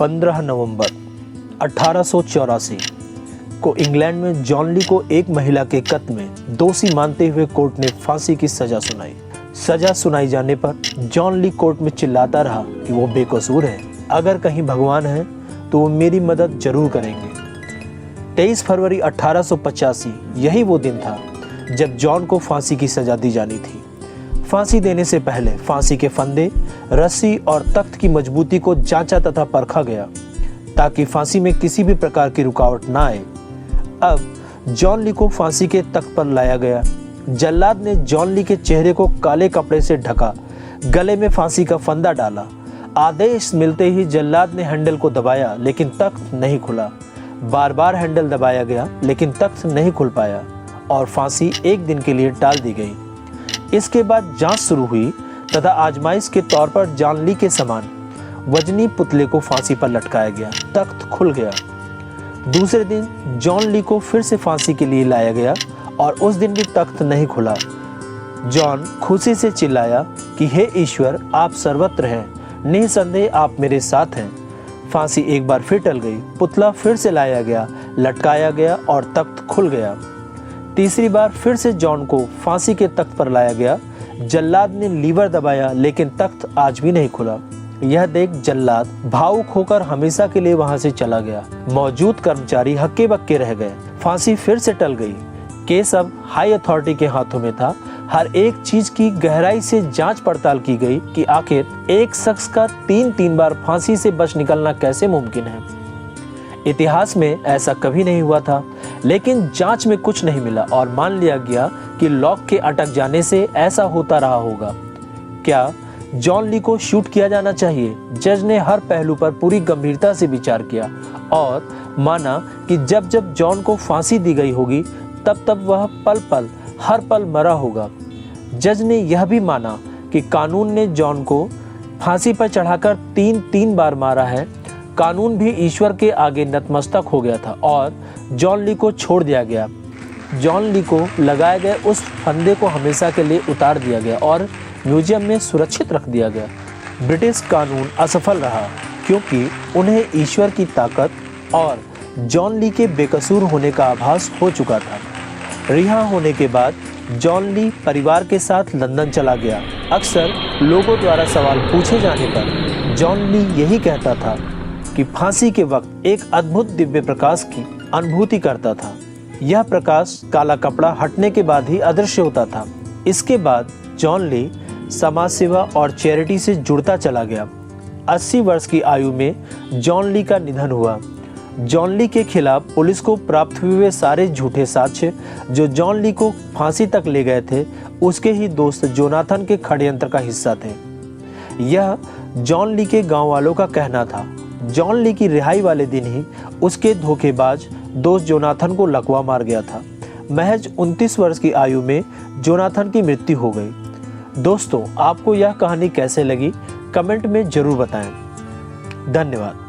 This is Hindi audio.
15 नवंबर 1884 को इंग्लैंड में जॉन ली को एक महिला के कत्ल में दोषी मानते हुए कोर्ट ने फांसी की सजा सुनाई। सजा सुनाई जाने पर जॉन ली कोर्ट में चिल्लाता रहा कि वो बेकसूर है, अगर कहीं भगवान है तो वो मेरी मदद जरूर करेंगे। 23 फरवरी 1885 यही वो दिन था जब जॉन को फांसी की सजा दी जानी थी। फांसी देने से पहले फांसी के फंदे, रस्सी और तख्त की मजबूती को जांचा तथा परखा गया ताकि फांसी में किसी भी प्रकार की रुकावट ना आए। अब जॉन ली को फांसी के तख्त पर लाया गया। जल्लाद ने जॉन ली के चेहरे को काले कपड़े से ढका, गले में फांसी का फंदा डाला। आदेश मिलते ही जल्लाद ने हैंडल को दबाया लेकिन तख्त नहीं खुला। बार बार हैंडल दबाया गया लेकिन तख्त नहीं खुल पाया और फांसी एक दिन के लिए टाल दी गई। इसके बाद जांच शुरू हुई तथा आजमाइश के तौर पर जॉन ली के समान वजनी पुतले को फांसी पर लटकाया गया। तख्त खुल गया। दूसरे दिन जॉन ली को फिर से फांसी के लिए लाया गया और उस दिन भी तख्त नहीं खुला। जॉन खुशी से चिल्लाया कि हे ईश्वर, आप सर्वत्र हैं, निसंदेह आप मेरे साथ हैं। फांसी एक बार फिर टल गई। पुतला फिर से लाया गया, लटकाया गया और तख्त खुल गया। तीसरी बार फिर से जॉन को फांसी के तख्त पर लाया गया। जल्लाद ने लीवर दबाया लेकिन तख्त आज भी नहीं खुला। यह देख जल्लाद भावुक होकर हमेशा के लिए वहां से चला गया। मौजूद कर्मचारी हक्के बक्के रह गए। फांसी फिर से टल गई। केस अब हाई अथॉरिटी के हाथों में था। हर एक चीज की गहराई से जांच पड़ताल की गई कि आखिर एक शख्स का तीन बार फांसी से बच निकलना कैसे मुमकिन है। इतिहास में ऐसा कभी नहीं हुआ था, लेकिन जांच में कुछ नहीं मिला और मान लिया गया कि लॉक के अटक जाने से ऐसा होता रहा होगा। क्या जॉन ली को शूट किया जाना चाहिए? जज ने हर पहलू पर पूरी गंभीरता से विचार किया और माना कि जब जब जॉन को फांसी दी गई होगी तब तब वह पल पल हर पल मरा होगा। जज ने यह भी माना कि कानून ने जॉन को फांसी पर चढ़ाकर तीन बार मारा है। कानून भी ईश्वर के आगे नतमस्तक हो गया था और जॉन ली को छोड़ दिया गया। जॉन ली को लगाए गए उस फंदे को हमेशा के लिए उतार दिया गया और म्यूजियम में सुरक्षित रख दिया गया। ब्रिटिश कानून असफल रहा क्योंकि उन्हें ईश्वर की ताकत और जॉन ली के बेकसूर होने का आभास हो चुका था। रिहा होने के बाद जॉन ली परिवार के साथ लंदन चला गया। अक्सर लोगों द्वारा सवाल पूछे जाने पर जॉन ली यही कहता था कि फांसी के वक्त एक अद्भुत दिव्य प्रकाश की अनुभूति करता था। यह प्रकाश काला कपड़ा हटने के बाद ही अदृश्य होता था। इसके बाद जॉन ली समाज सेवा और चैरिटी से जुड़ता चला गया। 80 वर्ष की आयु में जॉन ली का निधन हुआ। जॉन ली के खिलाफ पुलिस को प्राप्त हुए सारे झूठे साक्ष्य जो जॉन ली को फांसी तक ले गए थे, उसके ही दोस्त जोनाथन के षड्यंत्र का हिस्सा थे। यह जॉन ली के गांव वालों का कहना था। जॉन ली की रिहाई वाले दिन ही उसके धोखेबाज दोस्त जोनाथन को लकवा मार गया था। महज 29 वर्ष की आयु में जोनाथन की मृत्यु हो गई। दोस्तों, आपको यह कहानी कैसे लगी कमेंट में जरूर बताएं। धन्यवाद।